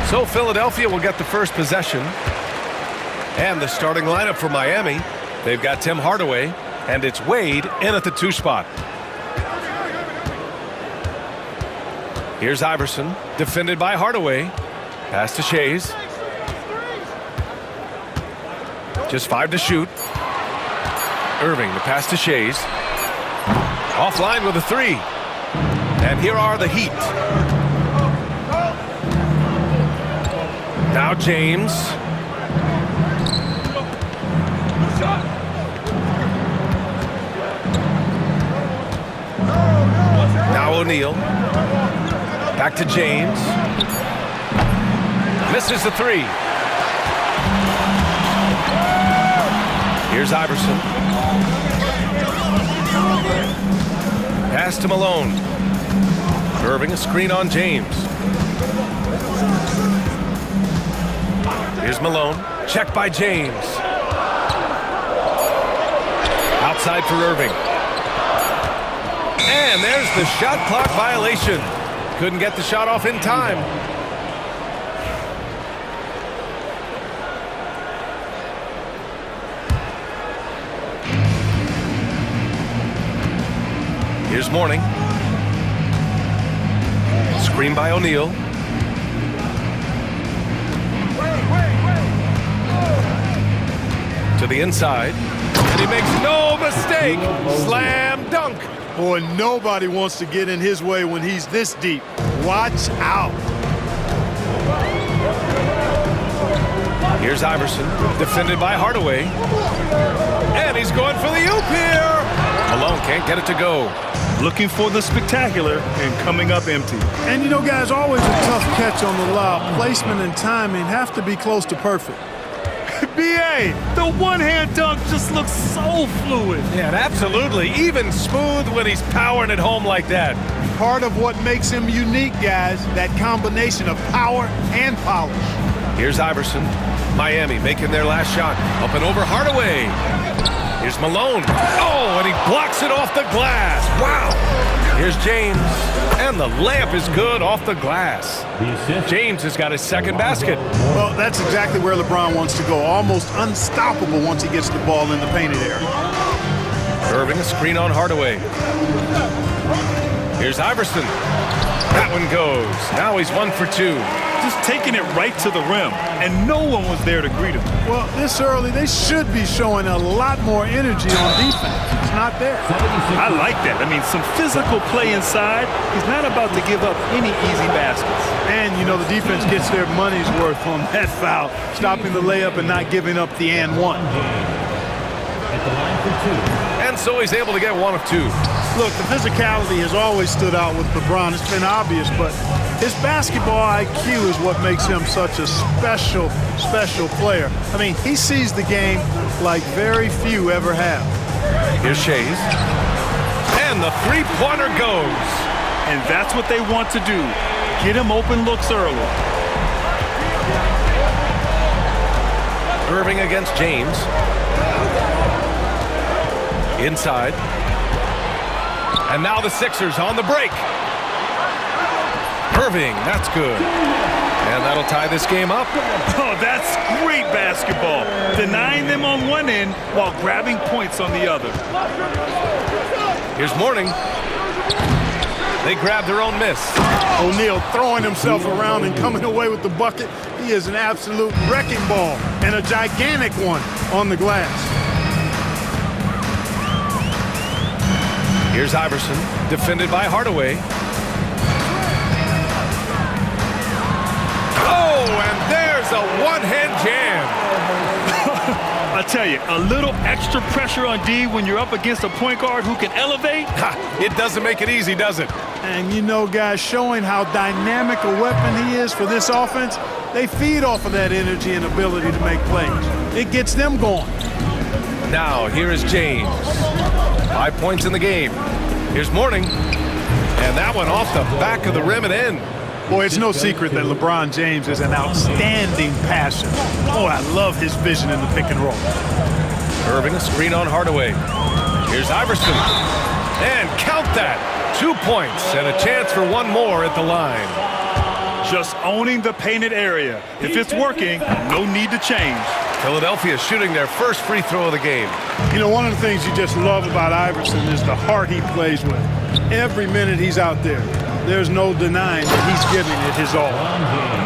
So Philadelphia will get the first possession. And the starting lineup for Miami. They've got Tim Hardaway, and it's Wade in at the 2 spot. Here's Iverson, defended by Hardaway. Pass to Shays. Just 5 to shoot. Irving, the pass to Shays. Offline with a 3. And here are the Heat. Now James. Now O'Neal. Back to James. Misses the 3. Here's Iverson. Pass to Malone. Irving, a screen on James. Here's Malone. Check by James. Outside for Irving. And there's the shot clock violation. Couldn't get the shot off in time. Here's Mourning. Screen by O'Neal. To the inside. And he makes no mistake. Slam dunk. Boy, nobody wants to get in his way when he's this deep. Watch out. Here's Iverson, defended by Hardaway. And he's going for the oop here. Malone can't get it to go. Looking for the spectacular and coming up empty. And you know, guys, always a tough catch on the lob. Placement and timing have to be close to perfect. B.A., the one-hand dunk just looks so fluid. Yeah, absolutely. Even smooth when he's powering it home like that. Part of what makes him unique, guys, that combination of power and polish. Here's Iverson. Miami making their last shot. Up and over Hardaway. Here's Malone. Oh, and he blocks it off the glass. Wow. Here's James. And the layup is good off the glass. James has got his second basket. Well, that's exactly where LeBron wants to go. Almost unstoppable once he gets the ball in the painted area. Irving, a screen on Hardaway. Here's Iverson. That one goes. Now he's 1 for 2. Just taking it right to the rim, and no one was there to greet him. Well, this early, they should be showing a lot more energy on defense. It's not there. I like that. I mean, some physical play inside. He's not about to give up any easy baskets. And, you know, the defense gets their money's worth on that foul, stopping the layup and not giving up the and one. At the line for 2. And so he's able to get 1 of 2. Look, the physicality has always stood out with LeBron. It's been obvious, but his basketball IQ is what makes him such a special player. I mean, he sees the game like very few ever have. Here's Shays. And the three-pointer goes. And that's what they want to do. Get him open looks early. Irving against James. Inside. And now the Sixers on the break. Irving, that's good. And that'll tie this game up. Oh, that's great basketball. Denying them on one end while grabbing points on the other. Here's Mourning. They grab their own miss. O'Neal throwing himself around and coming away with the bucket. He is an absolute wrecking ball and a gigantic one on the glass. Here's Iverson, defended by Hardaway. Oh, and there's a one-hand jam. I tell you, a little extra pressure on D when you're up against a point guard who can elevate. It doesn't make it easy, does it? And you know, guys, showing how dynamic a weapon he is for this offense, they feed off of that energy and ability to make plays. It gets them going. Now, here is James. 5 points in the game. Here's Mourning. And that one off the back of the rim and in. Boy, it's no secret that LeBron James is an outstanding passer. Oh, I love his vision in the pick and roll. Irving, a screen on Hardaway. Here's Iverson. And count that. 2 points and a chance for one more at the line. Just owning the painted area. If it's working, no need to change. Philadelphia shooting their first free throw of the game. You know, one of the things you just love about Iverson is the heart he plays with. Every minute he's out there, there's no denying that he's giving it his all.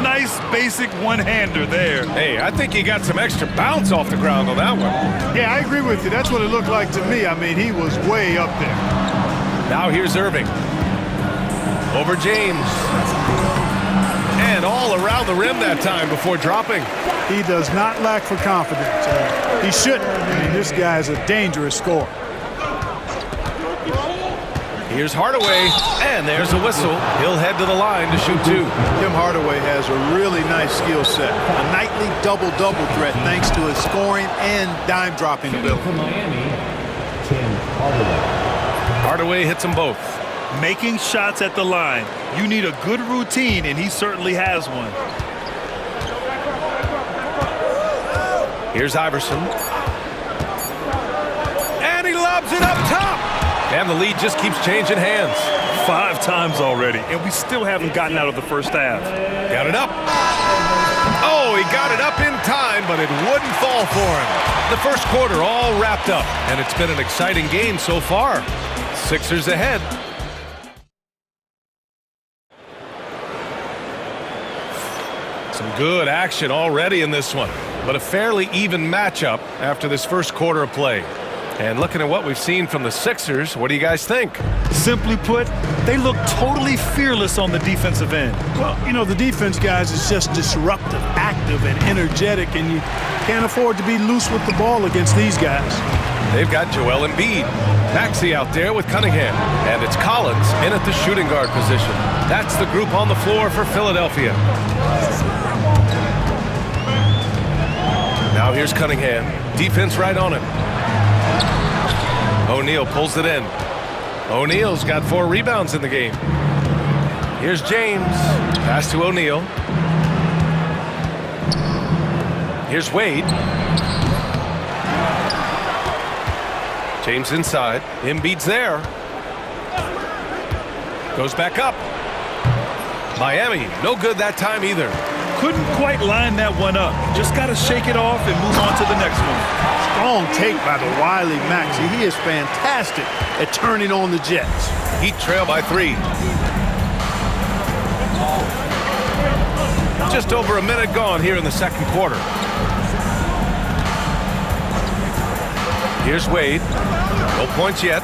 Nice basic one-hander there. Hey, I think he got some extra bounce off the ground on that one. Yeah, I agree with you. That's what it looked like to me. I mean, he was way up there. Now here's Irving. Over James. And all around the rim that time before dropping. He does not lack for confidence. He shouldn't. I mean, this guy is a dangerous scorer. Here's Hardaway, and there's a whistle. He'll head to the line to shoot two. Tim Hardaway has a really nice skill set. A nightly double-double threat thanks to his scoring and dime-dropping ability. For Miami, Tim Hardaway. Hardaway hits them both. Making shots at the line. You need a good routine, and he certainly has one. Here's Iverson. And he lobs it up top. And the lead just keeps changing hands. 5 times already, and we still haven't gotten out of the first half. Got it up. Oh, he got it up in time, but it wouldn't fall for him. The first quarter all wrapped up, and it's been an exciting game so far. Sixers ahead. Some good action already in this one, but a fairly even matchup after this first quarter of play. And looking at what we've seen from the Sixers, what do you guys think? Simply put, they look totally fearless on the defensive end. Well, you know, the defense, guys, is just disruptive, active, and energetic, and you can't afford to be loose with the ball against these guys. They've got Joel Embiid. Maxey out there with Cunningham. And it's Collins in at the shooting guard position. That's the group on the floor for Philadelphia. Now here's Cunningham. Defense right on him. O'Neal pulls it in. O'Neal's got 4 rebounds in the game. Here's James. Pass to O'Neal. Here's Wade. James inside. Embiid's there. Goes back up. Miami, no good that time either. Couldn't quite line that one up. Just got to shake it off and move on to the next one. Strong take by the wily Maxey. He is fantastic at turning on the Jets. Heat trail by 3. Just over a minute gone here in the second quarter. Here's Wade. No points yet.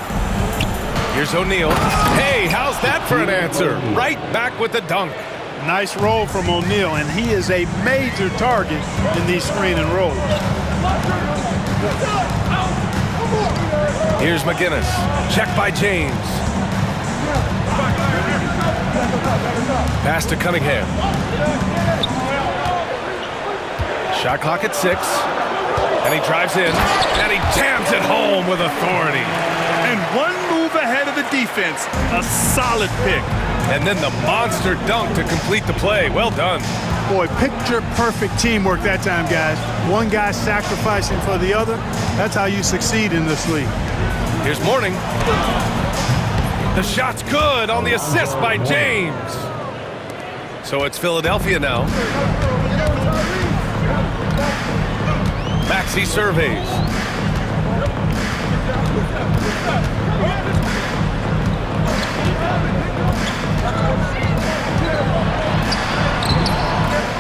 Here's O'Neal. Hey, how's that for an answer? Right back with the dunk. Nice roll from O'Neal, and he is a major target in these screen and rolls. Here's McGinnis. Check by James. Pass to Cunningham. Shot clock at 6. And he drives in. And he jams it home with authority. And one move ahead of the defense. A solid pick. And then the monster dunk to complete the play. Well done. Boy, picture-perfect teamwork that time, guys. One guy sacrificing for the other. That's how you succeed in this league. Here's Mourning. The shot's good on the assist by James. So it's Philadelphia now. Maxey surveys.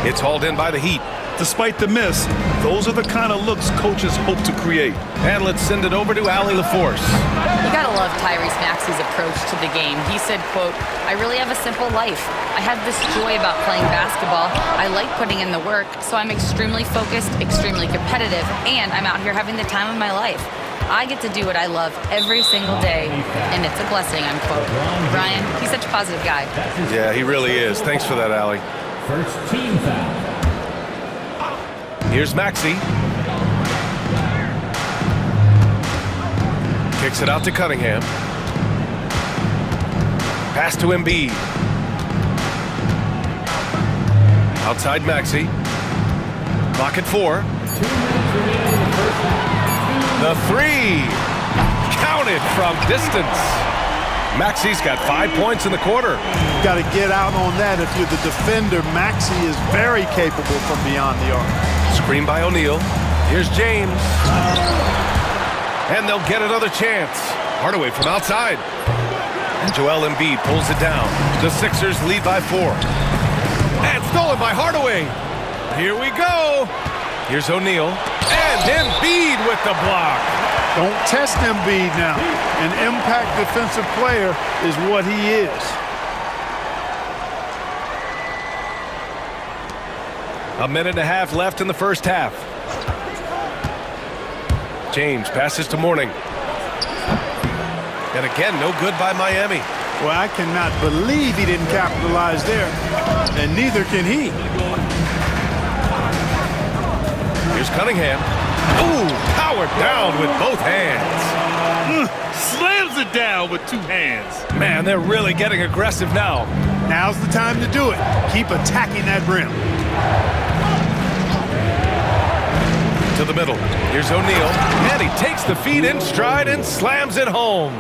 It's hauled in by the Heat. Despite the miss, those are the kind of looks coaches hope to create. And let's send it over to Allie LaForce. You gotta love Tyrese Maxey's approach to the game. He said, quote, "I really have a simple life. I have this joy about playing basketball. I like putting in the work, so I'm extremely focused, extremely competitive, and I'm out here having the time of my life. I get to do what I love every single day, and it's a blessing," unquote. Brian, he's such a positive guy. Yeah, he really is. Thanks for that, Allie. First team foul. Here's Maxey. Kicks it out to Cunningham. Pass to Embiid. Outside Maxey. Clock at 4. 2 minutes remaining in the first half. The 3. Counted from distance. Maxey's got 5 points in the quarter. Got to get out on that. If you're the defender, Maxey is very capable from beyond the arc. Screen by O'Neal. Here's James. And they'll get another chance. Hardaway from outside. And Joel Embiid pulls it down. The Sixers lead by 4. And stolen by Hardaway. Here we go. Here's O'Neal. And Embiid with the block. Don't test Embiid now. An impact defensive player is what he is. A minute and a half left in the first half. James passes to Mourning. And again, no good by Miami. Well, I cannot believe he didn't capitalize there. And neither can he. Here's Cunningham. Ooh, powered down with both hands. Slams it down with 2 hands. Man, they're really getting aggressive now. Now's the time to do it. Keep attacking that rim. To the middle. Here's O'Neal. And he takes the feed in stride and slams it home.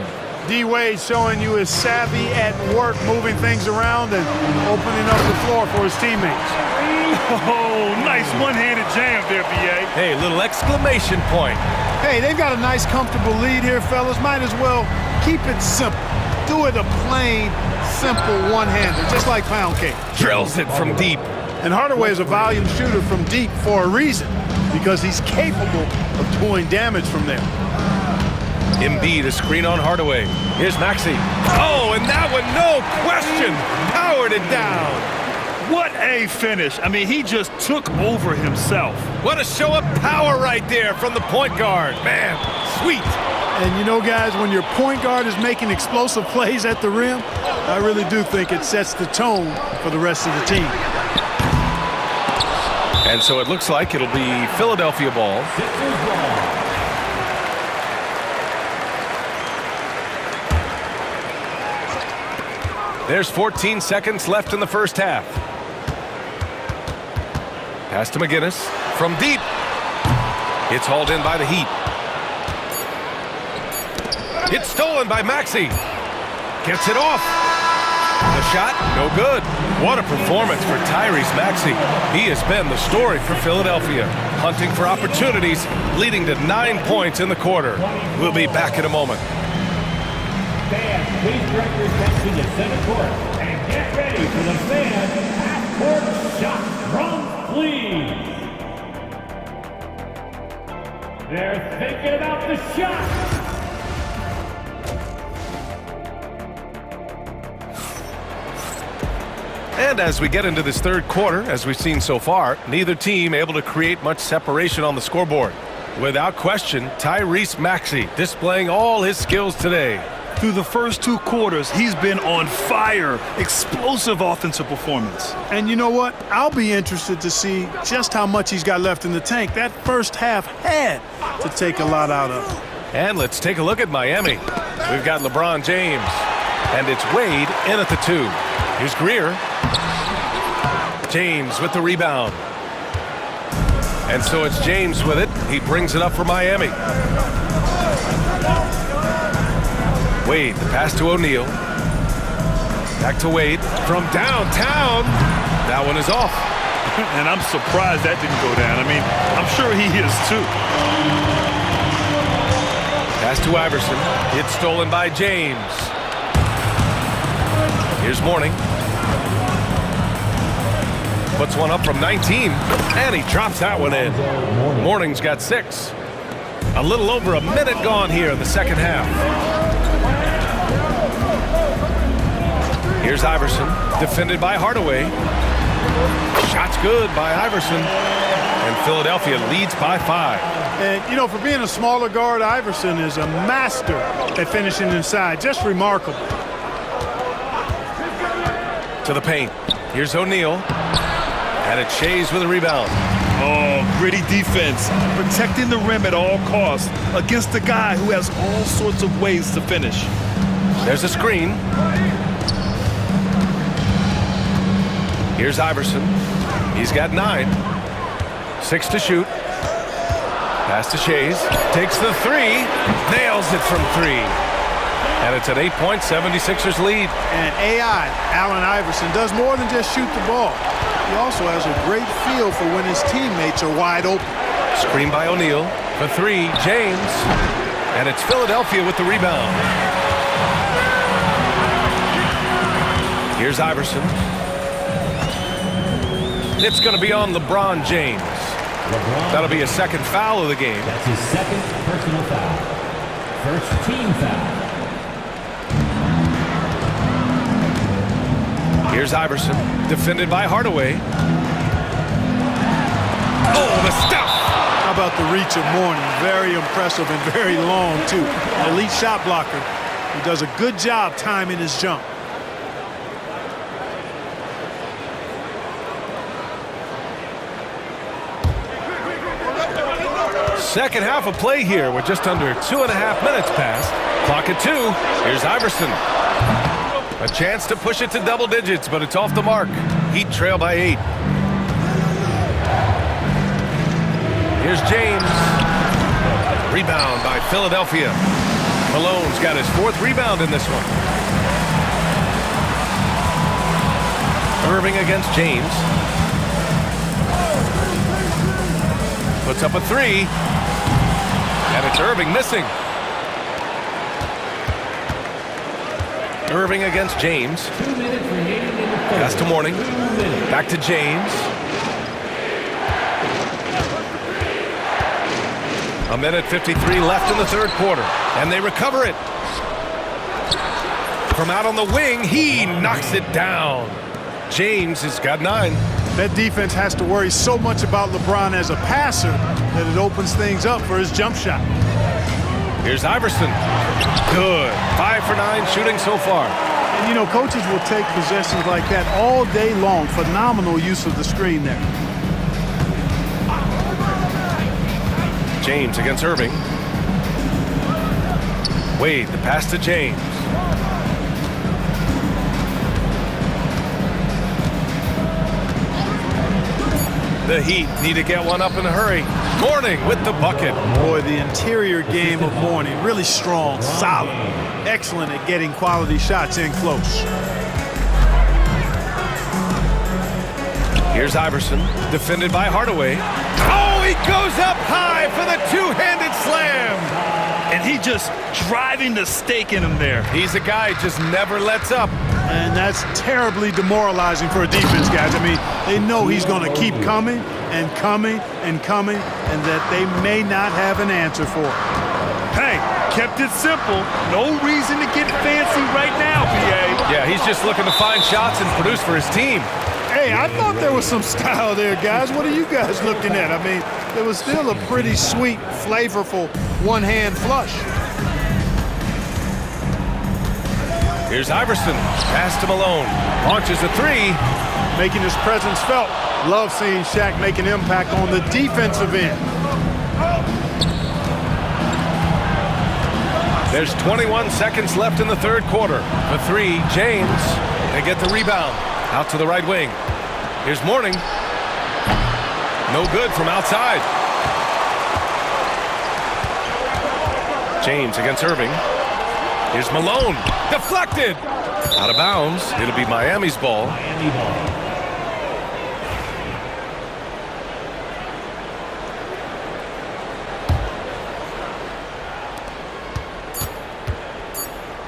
D-Wade showing you his savvy at work, moving things around and opening up the floor for his teammates. Oh, nice one-handed jam there, B.A. Hey, little exclamation point. Hey, they've got a nice, comfortable lead here, fellas. Might as well keep it simple. Do it a plain, simple one-hander, just like pound cake. Drills it from deep. And Hardaway is a volume shooter from deep for a reason, because he's capable of doing damage from there. Embiid, a screen on Hardaway. Here's Maxey. Oh, and that one, no question, powered it down. What a finish. I mean, he just took over himself. What a show of power right there from the point guard. Man, sweet. And you know, guys, when your point guard is making explosive plays at the rim, I really do think it sets the tone for the rest of the team. And so it looks like it'll be Philadelphia ball. There's 14 seconds left in the first half. Pass to McGinnis from deep. It's hauled in by the Heat. It's stolen by Maxey. Gets it off. The shot, no good. What a performance for Tyrese Maxey. He has been the story for Philadelphia, hunting for opportunities, leading to 9 points in the quarter. We'll be back in a moment. Fans, please direct your attention to center court and get ready for the fan half-court shot drums, please. They're thinking about the shot. And as we get into this third quarter, as we've seen so far, neither team able to create much separation on the scoreboard. Without question, Tyrese Maxey displaying all his skills today. Through the first 2 quarters, he's been on fire. Explosive offensive performance. And you know what? I'll be interested to see just how much he's got left in the tank. That first half had to take a lot out of him. And let's take a look at Miami. We've got LeBron James. And it's Wade in at the 2. Here's Greer. James with the rebound. And so it's James with it. He brings it up for Miami. Wade, the pass to O'Neal. Back to Wade from downtown. That one is off. And I'm surprised that didn't go down. I mean, I'm sure he is too. Pass to Iverson. It's stolen by James. Here's Mourning. Puts one up from 19. And he drops that one in. Mourning's got 6. A little over a minute gone here in the second half. Here's Iverson, defended by Hardaway. Shot's good by Iverson. And Philadelphia leads by 5. And, you know, for being a smaller guard, Iverson is a master at finishing inside. Just remarkable. To the paint. Here's O'Neal. And it's Shays with a rebound. Oh, gritty defense. Protecting the rim at all costs against a guy who has all sorts of ways to finish. There's a screen. Here's Iverson. He's got 9. 6 to shoot. Pass to Shays. Takes the 3. Nails it from 3. And it's an 8-point 76ers lead. And AI, Allen Iverson, does more than just shoot the ball. He also has a great feel for when his teammates are wide open. Screen by O'Neal. For three, James. And it's Philadelphia with the rebound. Here's Iverson. It's going to be on LeBron James. That'll be a second foul of the game. That's his second personal foul. First team foul. Here's Iverson, defended by Hardaway. Oh, the stuff! How about the reach of Mourning? Very impressive and very long, too. An elite shot blocker. He does a good job timing his jump. Second half of play here with just under 2.5 minutes passed. Clock at 2. Here's Iverson. A chance to push it to double digits, but it's off the mark. Heat trail by 8. Here's James. Rebound by Philadelphia. Malone's got his 4th rebound in this one. Irving against James. Puts up a 3. And it's Irving missing. Irving against James. 2 minutes remaining in the third. Pass to Mourning. Back to James. A minute 53 left in the third quarter. And they recover it. From out on the wing, he knocks it down. James has got 9. That defense has to worry so much about LeBron as a passer that it opens things up for his jump shot. Here's Iverson. Good. 5 for 9 shooting so far. And, you know, coaches will take possessions like that all day long. Phenomenal use of the screen there. James against Irving. Wade, the pass to James. The Heat need to get one up in a hurry. Mourning with the bucket. Boy, the interior game of Mourning, really strong, solid, excellent at getting quality shots in close. Here's Iverson, defended by Hardaway. Oh, he goes up high for the two-handed slam. And he just driving the stake in him there. He's a guy who just never lets up. And that's terribly demoralizing for a defense, guys. I mean, they know he's going to keep coming and coming and coming, and that they may not have an answer for it. Hey, kept it simple. No reason to get fancy right now, PA. Yeah, he's just looking to find shots and produce for his team. Hey, I thought there was some style there, guys. What are you guys looking at? I mean, it was still a pretty sweet, flavorful one-hand flush. Here's Iverson. Pass to Malone. Launches a 3. Making his presence felt. Love seeing Shaq make an impact on the defensive end. There's 21 seconds left in the third quarter. For 3, James. They get the rebound. Out to the right wing. Here's Mourning. No good from outside. James against Irving. Here's Malone. Deflected. Out of bounds. It'll be Miami's ball. Miami ball.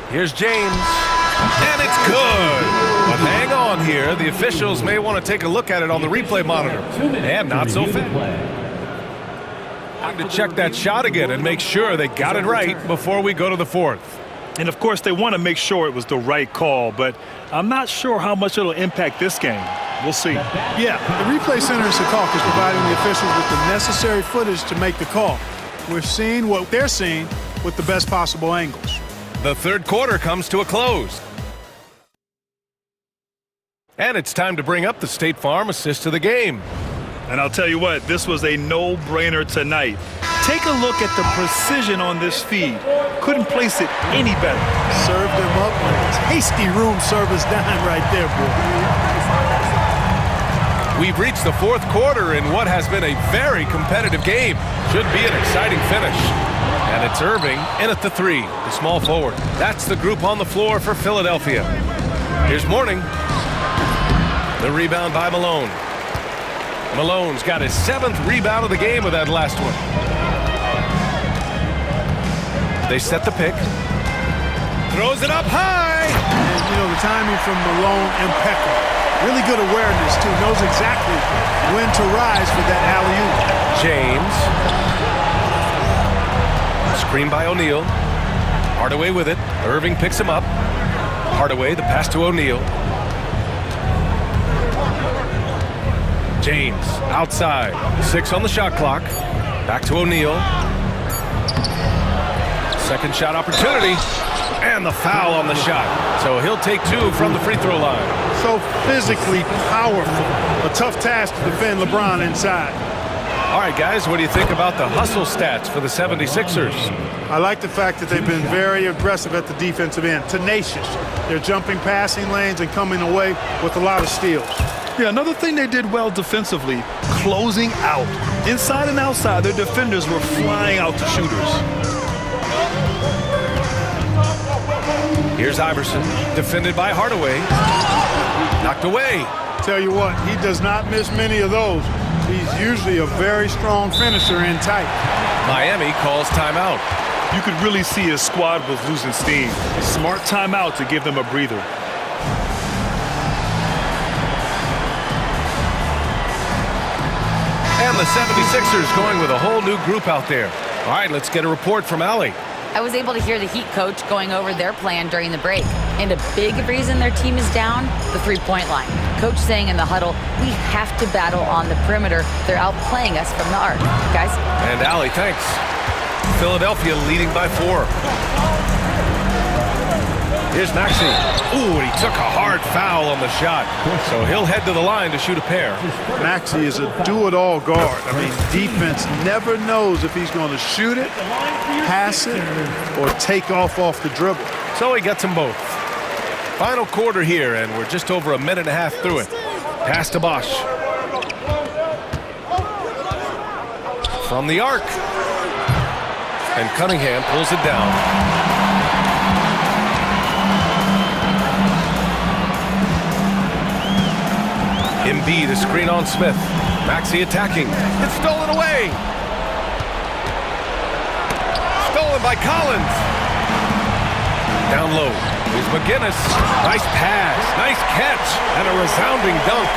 Here's James. And it's good. But hang on here. The officials may want to take a look at it on the replay monitor. And not so fast. Time to check that shot again and make sure they got it right before we go to the fourth. And, of course, they want to make sure it was the right call, but I'm not sure how much it'll impact this game. We'll see. Yeah, the replay center in Secaucus is providing the officials with the necessary footage to make the call. We're seeing what they're seeing with the best possible angles. The third quarter comes to a close. And it's time to bring up the State Farm assist to the game. And I'll tell you what, this was a no-brainer tonight. Take a look at the precision on this feed. Couldn't place it any better. Served him up with a tasty room service dime right there, boy. We've reached the fourth quarter in what has been a very competitive game. Should be an exciting finish. And it's Irving in at the 3, the small forward. That's the group on the floor for Philadelphia. Here's Mourning. The rebound by Malone. Malone's got his 7th rebound of the game with that last one. They set the pick. Throws it up high. And, you know, the timing from Malone, impeccable. Really good awareness, too. Knows exactly when to rise for that alley-oop. James. Screen by O'Neal. Hardaway with it. Irving picks him up. Hardaway, the pass to O'Neal. James outside. 6 on the shot clock. Back to O'Neal. Second shot opportunity. And the foul on the shot. So he'll take 2 from the free throw line. So physically powerful. A tough task to defend LeBron inside. All right, guys, what do you think about the hustle stats for the 76ers? I like the fact that they've been very aggressive at the defensive end. Tenacious. They're jumping passing lanes and coming away with a lot of steals. Yeah, another thing they did well defensively, closing out. Inside and outside, their defenders were flying out to shooters. Here's Iverson, defended by Hardaway. Knocked away. Tell you what, he does not miss many of those. He's usually a very strong finisher in tight. Miami calls timeout. You could really see his squad was losing steam. Smart timeout to give them a breather. And the 76ers going with a whole new group out there. All right, let's get a report from Allie. I was able to hear the Heat coach going over their plan during the break. And a big reason their team is down, the three-point line. Coach saying in the huddle, we have to battle on the perimeter. They're outplaying us from the arc. Guys? And Allie, thanks. Philadelphia leading by 4. Here's Maxey. Ooh, and he took a hard foul on the shot. So he'll head to the line to shoot a pair. Maxey is a do-it-all guard. I mean, defense never knows if he's going to shoot it, pass it, or take off the dribble. So he gets them both. Final quarter here, and we're just over a minute and a half through it. Pass to Bosch. From the arc. And Cunningham pulls it down. Embiid, a screen on Smith. Maxey attacking. It's stolen away. Stolen by Collins. Down low. Here's McGinnis. Nice pass. Nice catch. And a resounding dunk.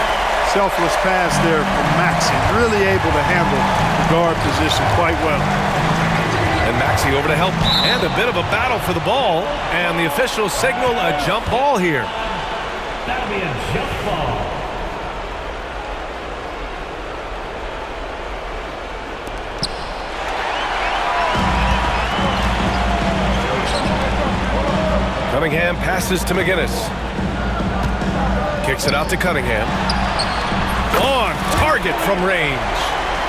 Selfless pass there from Maxey. Really able to handle the guard position quite well. And Maxey over to help. And a bit of a battle for the ball. And the officials signal a jump ball here. That'll be a jump ball. Cunningham passes to McGinnis. Kicks it out to Cunningham. On target from range.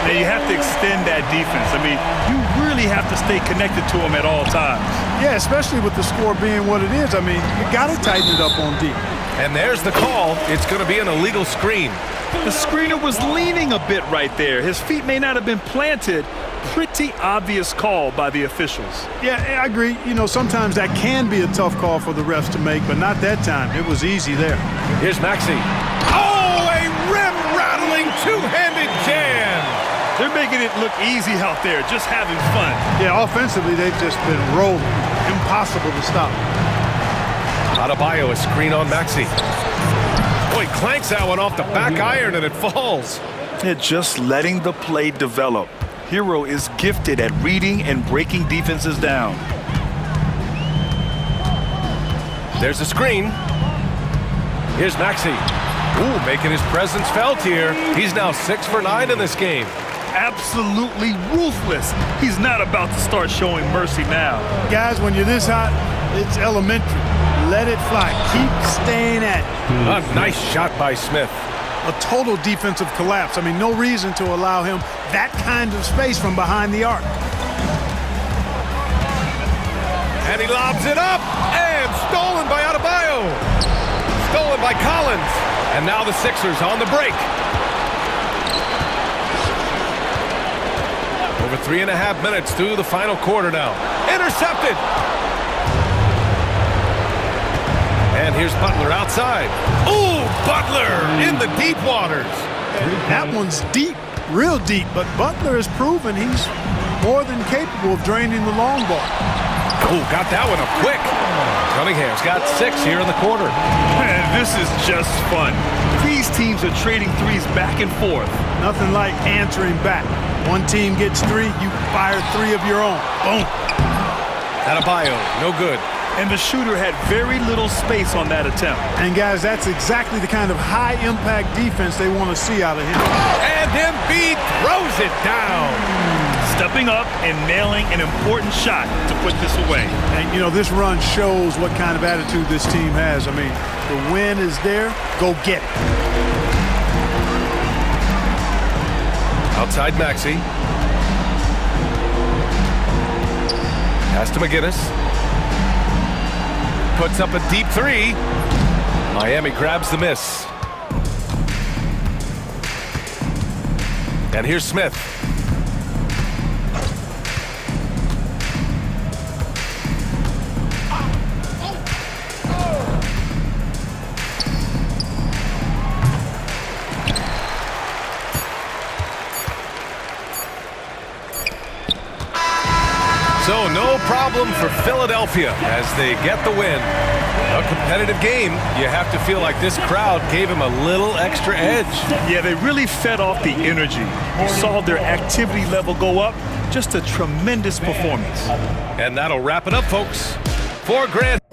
Now you have to extend that defense. I mean, you really have to stay connected to him at all times. Yeah, especially with the score being what it is. I mean, you got to tighten it up on D. And there's the call. It's going to be an illegal screen. The screener was leaning a bit right there. His feet may not have been planted. Pretty obvious call by the officials. Yeah, I agree. You know, sometimes that can be a tough call for the refs to make, but not that time. It was easy there. Here's Maxey. Oh, a rim-rattling two-handed jam. They're making it look easy out there, just having fun. Yeah, offensively, they've just been rolling. Impossible to stop. Adebayo, a screen on Maxey. Boy, clanks that one off the back iron and it falls. They're just letting the play develop. Hero is gifted at reading and breaking defenses down. There's a screen. Here's Maxey. Ooh, making his presence felt here. He's now 6 for 9 in this game. Absolutely ruthless. He's not about to start showing mercy now. Guys, when you're this hot, it's elementary. Let it fly. Keep staying at it. A nice shot by Smith. A total defensive collapse. I mean, no reason to allow him that kind of space from behind the arc. And he lobs it up. And stolen by Adebayo. Stolen by Collins. And now the Sixers on the break. Over 3.5 minutes through the final quarter now. Intercepted. And here's Butler outside. Ooh, Butler in the deep waters. That one's deep, real deep, but Butler has proven he's more than capable of draining the long ball. Oh, got that one up quick. Cunningham's got 6 here in the quarter. Man, this is just fun. These teams are trading threes back and forth. Nothing like answering back. One team gets 3, you fire 3 of your own. Boom. Adebayo, no good. And the shooter had very little space on that attempt. And guys, that's exactly the kind of high-impact defense they want to see out of him. And Embiid throws it down. Stepping up and nailing an important shot to put this away. And, you know, this run shows what kind of attitude this team has. I mean, the win is there. Go get it. Outside Maxey. Pass to McGinnis. Puts up a deep 3. Miami grabs the miss. And here's Smith. So no problem for Philadelphia as they get the win. A competitive game. You have to feel like this crowd gave him a little extra edge. Yeah, they really fed off the energy. You saw their activity level go up. Just a tremendous performance. And that'll wrap it up, folks. For Grant.